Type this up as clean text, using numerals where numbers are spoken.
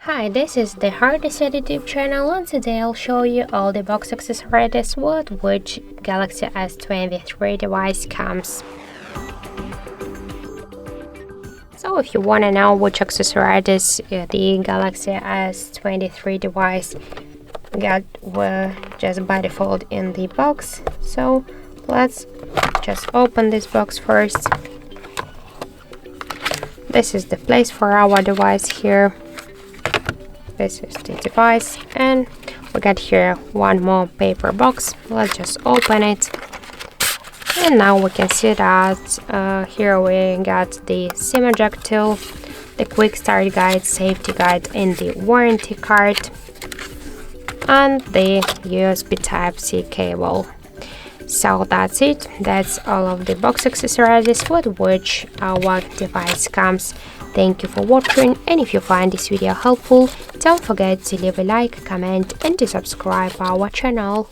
Hi, this is the HardReset YouTube channel, and today I'll show you all the box accessories with which Galaxy S23 device comes. So if you want to know which accessories the Galaxy S23 device were just by default in the box, so let's just open this box first. This is the place for our device here. This is the device, and we got here one more paper box. Let's just open it, and now we can see that here we got the SIM eject tool, the quick start guide, safety guide, and the warranty card, and the USB Type-C cable. So that's it. That's all of the box accessories with which our device comes. Thank you for watching, and if you find this video helpful, don't forget to leave a like, comment, and to subscribe our channel.